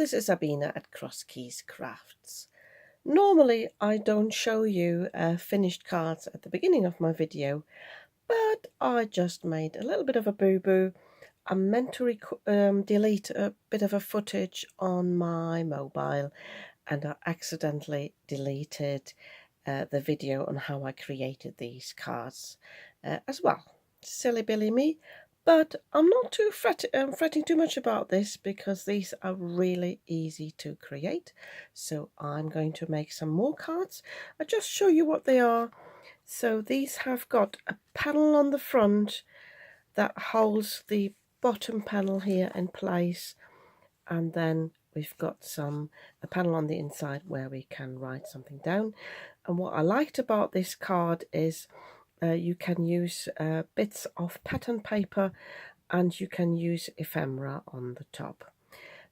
this is Sabina at Cross Keys Crafts. Normally I don't show you finished cards at the beginning of my video, but I just made a little bit of a boo-boo. I meant to delete a bit of a footage on my mobile, and I accidentally deleted the video on how I created these cards as well. Silly Billy me. But I'm not too fretting too much about this, because these are really easy to create. So I'm going to make some more cards. I'll just show you what they are. So these have got a panel on the front that holds the bottom panel here in place, and then we've got a panel on the inside where we can write something down. And what I liked about this card is you can use bits of pattern paper, and you can use ephemera on the top.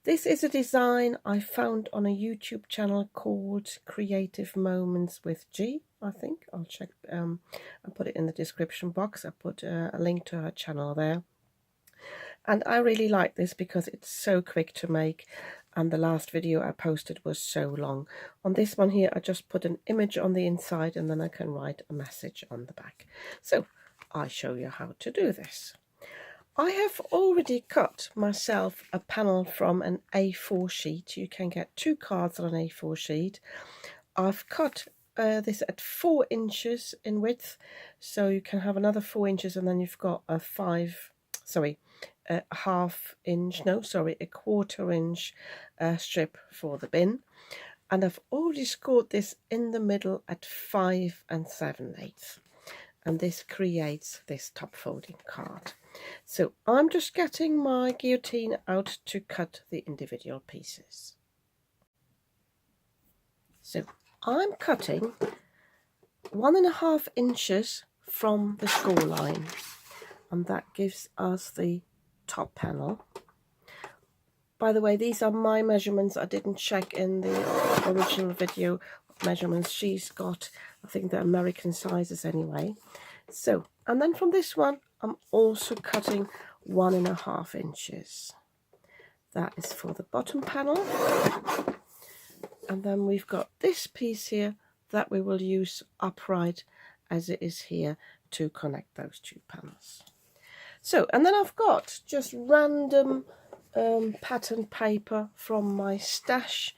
This is a design I found on a YouTube channel called Creative Moments with G, I think. I'll check, I'll put it in the description box. I put a link to her channel there. And I really like this because it's so quick to make, and the last video I posted was so long. On this one here, I just put an image on the inside, and then I can write a message on the back. So I'll show you how to do this. I have already cut myself a panel from an A4 sheet. You can get 2 cards on an A4 sheet. I've cut this at 4 inches in width, so you can have another 4 inches, and then you've got a a quarter inch strip for the bin. And I've already scored this in the middle at 5 7/8, and this creates this top folding card. So I'm just getting my guillotine out to cut the individual pieces. So I'm cutting 1.5 inches from the score line, and that gives us the top panel. By the way, these are my measurements. I didn't check in the original video measurements. She's got, I think, the American sizes anyway. So, and then from this one, I'm also cutting 1.5 inches. That is for the bottom panel. And then we've got this piece here that we will use upright as it is here to connect those 2 panels. So, and then I've got just random pattern paper from my stash.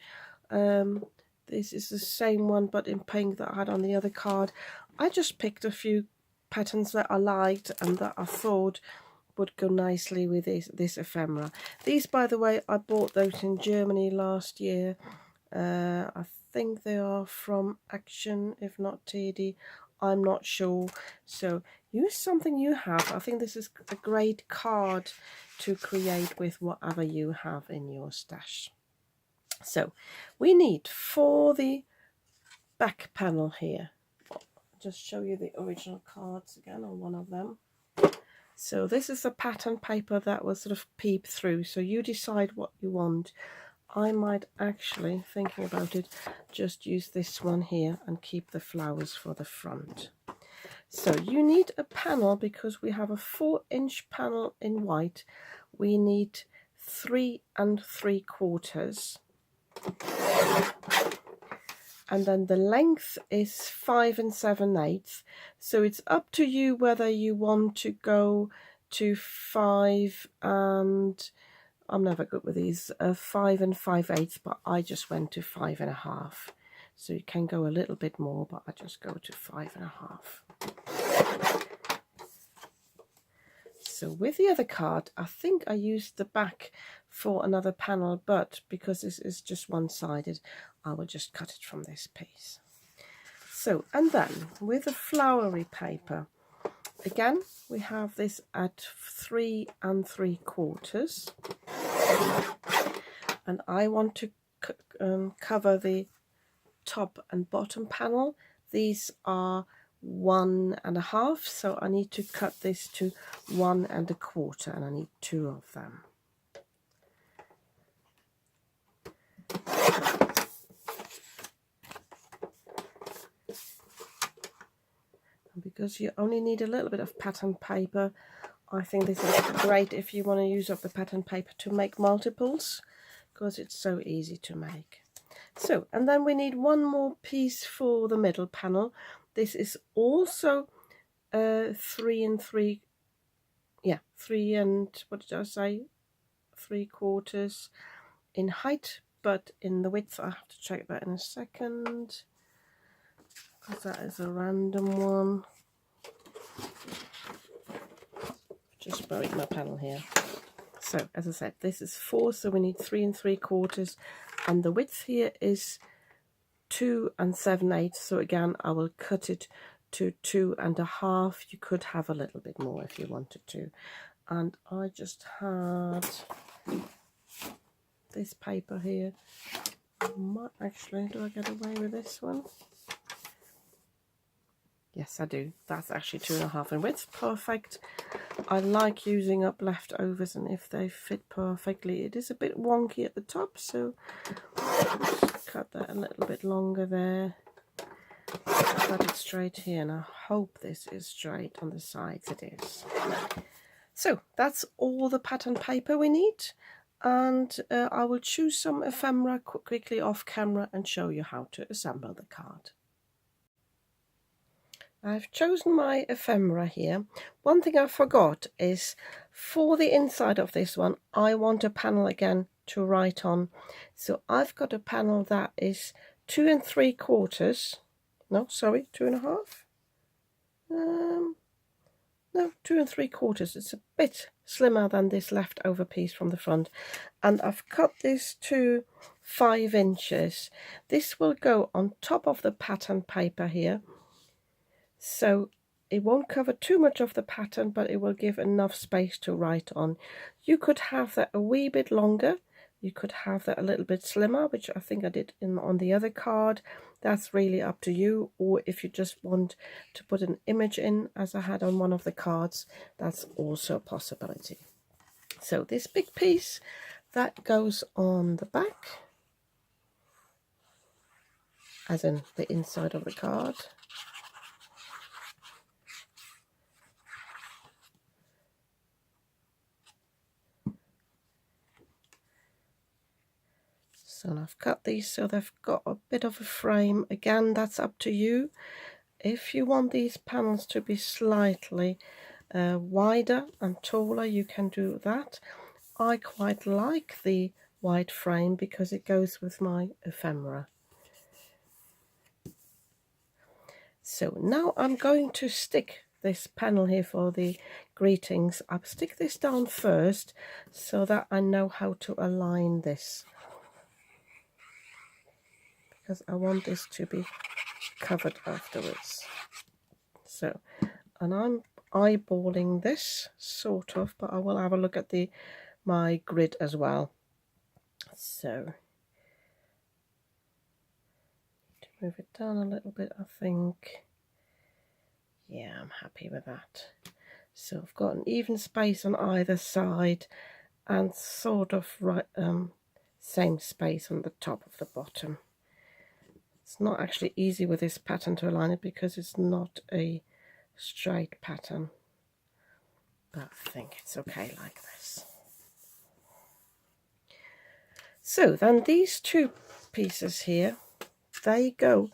This is the same one but in pink that I had on the other card. I just picked a few patterns that I liked and that I thought would go nicely with this ephemera. These, by the way, I bought those in Germany last year. I think they are from Action, if not TD. I'm not sure. So use something you have. I think this is a great card to create with whatever you have in your stash. So we need, for the back panel here, I'll just show you the original cards again on one of them. So this is the pattern paper that will sort of peep through, so you decide what you want. I might actually, thinking about it, just use this one here and keep the flowers for the front. So you need a panel, because we have a 4-inch panel in white. We need 3 3/4, and then the length is 5 7/8. So it's up to you whether you want to go to 5 and, I'm never good with these, 5 5/8, but I just went to 5 1/2. So you can go a little bit more, but I just go to 5 1/2. So with the other card, I think I used the back for another panel, but because this is just one-sided, I will just cut it from this piece. So, and then with the flowery paper, again, we have this at 3 3/4, and I want to cover the top and bottom panel. These are 1 1/2, so I need to cut this to 1 1/4, and I need 2 of them. And because you only need a little bit of pattern paper, I think this is great if you want to use up the pattern paper to make multiples, because it's so easy to make. So, and then we need one more piece for the middle panel. This is also 3 and 3, yeah, 3 and, what did I say, 3/4 in height, but in the width I have to check that in a second, because that is a random one. Just buried my panel here. So as I said, this is 4, so we need 3 and 3/4, and the width here is 2 and 7/8. So again, I will cut it to 2 1/2. You could have a little bit more if you wanted to. And I just had this paper here. Actually, do I get away with this one? Yes, I do. That's actually 2 1/2 in width. Perfect. I like using up leftovers, and if they fit perfectly, it is a bit wonky at the top, so just cut that a little bit longer there. Cut it straight here, and I hope this is straight on the sides. It is. So that's all the pattern paper we need, and I will choose some ephemera quickly off camera and show you how to assemble the card. I've chosen my ephemera here. One thing I forgot is, for the inside of this one, I want a panel again to write on. So I've got a panel that is 2 3/4. No, sorry, 2 1/2. No, 2 3/4. It's a bit slimmer than this leftover piece from the front. And I've cut this to 5 inches. This will go on top of the pattern paper here. So it won't cover too much of the pattern, but it will give enough space to write on. You could have that a wee bit longer. You could have that a little bit slimmer, which I think I did on the other card. That's really up to you. Or if you just want to put an image in, as I had on one of the cards, that's also a possibility. So this big piece, that goes on the back, as in the inside of the card. So I've cut these so they've got a bit of a frame. Again, that's up to you. If you want these panels to be slightly wider and taller, you can do that. I quite like the wide frame because it goes with my ephemera. So now I'm going to stick this panel here for the greetings. I'll stick this down first so that I know how to align this, because I want this to be covered afterwards. So, and I'm eyeballing this sort of, but I will have a look at my grid as well. So to move it down a little bit, I think. Yeah, I'm happy with that. So I've got an even space on either side, and sort of same space on the top of the bottom. It's not actually easy with this pattern to align it because it's not a straight pattern, but I think it's okay like this. So then these two pieces here, they go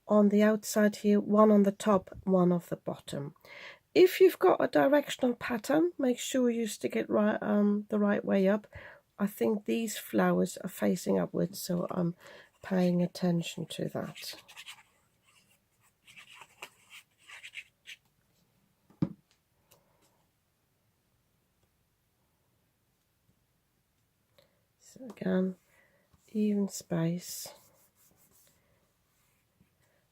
on the outside here, one on the top, one on the bottom. If you've got a directional pattern, make sure you stick it right the right way up. I think these flowers are facing upwards, so I'm paying attention to that. So again, even space.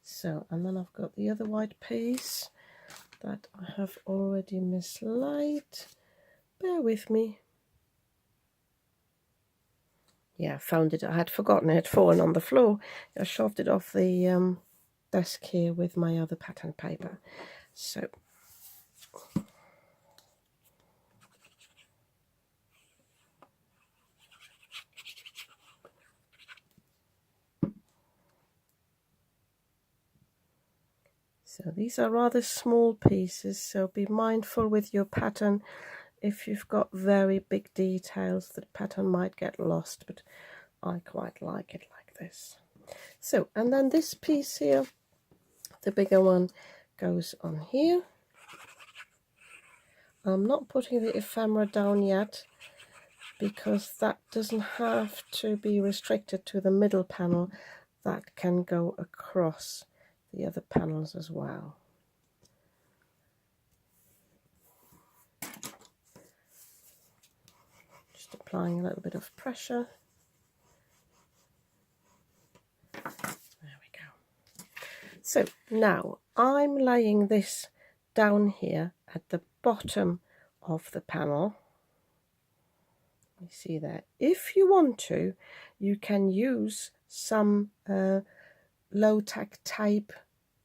So, and then I've got the other white piece that I have already mislaid. Bear with me. Yeah, I found it. I had forgotten it had fallen on the floor. I shoved it off the desk here with my other pattern paper. So these are rather small pieces, so be mindful with your pattern. If you've got very big details, the pattern might get lost, but I quite like it like this. So, and then this piece here, the bigger one, goes on here. I'm not putting the ephemera down yet because that doesn't have to be restricted to the middle panel. That can go across the other panels as well. Just applying a little bit of pressure. There we go. So now I'm laying this down here at the bottom of the panel. You see there. If you want to, you can use some low-tack tape,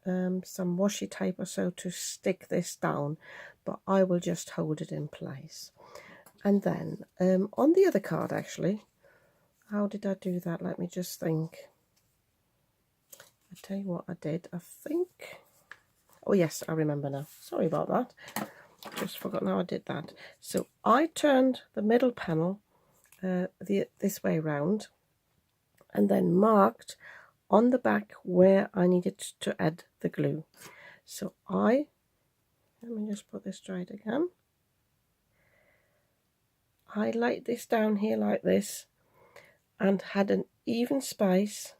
some washi tape or so to stick this down, but I will just hold it in place. And then on the other card, actually, how did I do that? Let me just think. I'll tell you what I did. I think, oh yes, I remember now. Sorry about that. Just forgotten how I did that. So I turned the middle panel this way round and then marked on the back where I needed to add the glue. So let me just put this straight again. I laid this down here like this and had an even space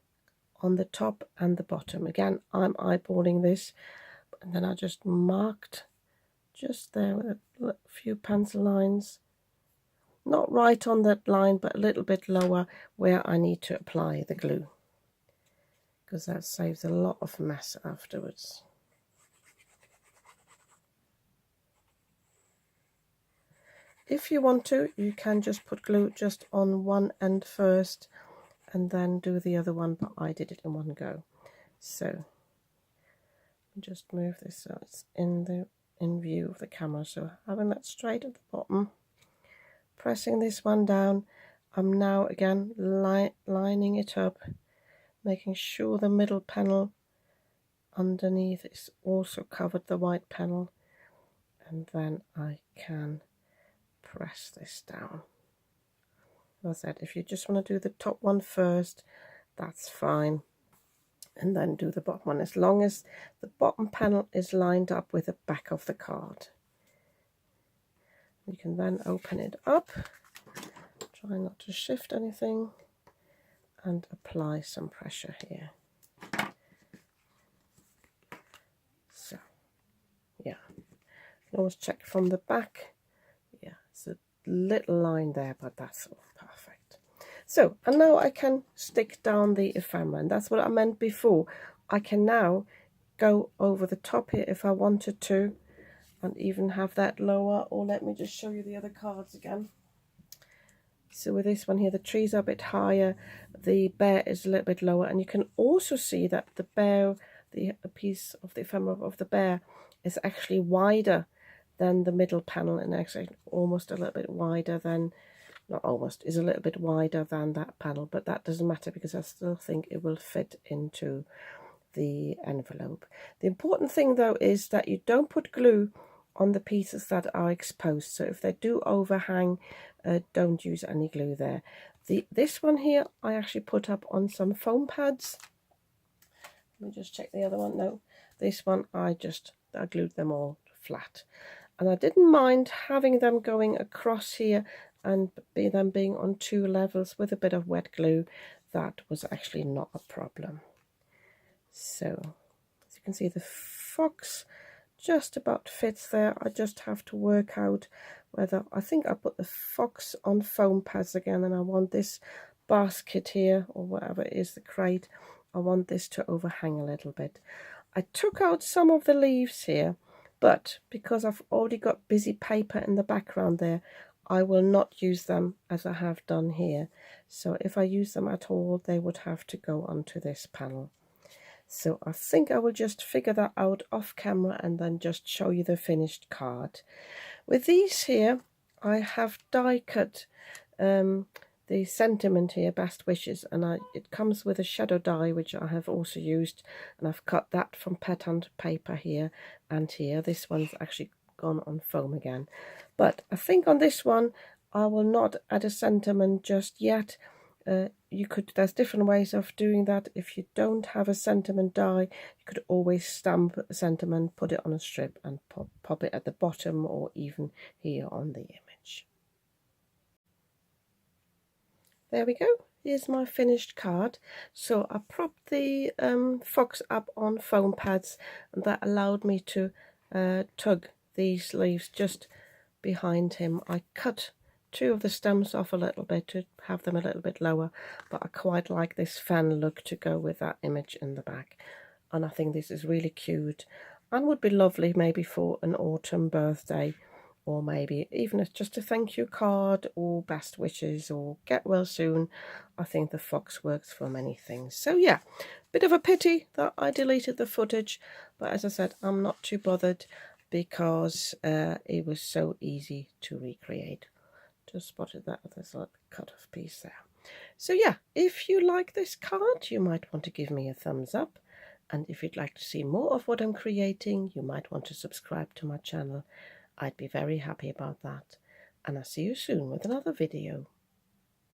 on the top and the bottom. Again, I'm eyeballing this, and then I just marked just there with a few pencil lines, not right on that line, but a little bit lower where I need to apply the glue, because that saves a lot of mess afterwards. If you want to, you can just put glue just on one end first and then do the other one, but I did it in one go. So just move this so it's in view of the camera. So having that straight at the bottom, pressing this one down, I'm now again lining it up, making sure the middle panel underneath is also covered the white panel, and then I can press this down. As I said, if you just want to do the top one first, that's fine, and then do the bottom one, as long as the bottom panel is lined up with the back of the card. You can then open it up, try not to shift anything, and apply some pressure here. So yeah, you can always check from the back. Yeah, it's a little line there, but that's all perfect. So, and now I can stick down the ephemera, and that's what I meant before. I can now go over the top here if I wanted to, and even have that lower, or let me just show you the other cards again. So with this one here, the trees are a bit higher, the bear is a little bit lower, and you can also see that the bear, the piece of the ephemera of the bear is actually wider than the middle panel, and actually almost a little bit wider than, not almost, is a little bit wider than that panel, but that doesn't matter because I still think it will fit into the envelope. The important thing though is that you don't put glue on the pieces that are exposed, so if they do overhang, don't use any glue there. This one here I actually put up on some foam pads. Let me just check the other one. No, this one I glued them all flat, and I didn't mind having them going across here and them being on two levels with a bit of wet glue. That was actually not a problem. So as you can see, the fox just about fits there. I just have to work out whether, I think I put the fox on foam pads again, and I want this basket here, or whatever it is, the crate, I want this to overhang a little bit. I took out some of the leaves here, but because I've already got busy paper in the background there, I will not use them as I have done here. So if I use them at all, they would have to go onto this panel. So I think I will just figure that out off camera and then just show you the finished card. With these here, I have die cut the sentiment here, Best Wishes, and it comes with a shadow die, which I have also used, and I've cut that from patterned paper here and here. This one's actually gone on foam again, but I think on this one I will not add a sentiment just yet. there's different ways of doing that. If you don't have a sentiment die, you could always stamp a sentiment, put it on a strip and pop it at the bottom or even here on the image. There we go. Here's my finished card. So I propped the fox up on foam pads, and that allowed me to tug these leaves just behind him. I cut 2 of the stems off a little bit to have them a little bit lower, but I quite like this fan look to go with that image in the back, and I think this is really cute and would be lovely maybe for an autumn birthday, or maybe even as just a thank you card or best wishes or get well soon. I think the fox works for many things. So yeah, bit of a pity that I deleted the footage, but as I said, I'm not too bothered because it was so easy to recreate. Just spotted that there's a cut off piece there. So yeah, if you like this card, you might want to give me a thumbs up. And if you'd like to see more of what I'm creating, you might want to subscribe to my channel. I'd be very happy about that. And I'll see you soon with another video.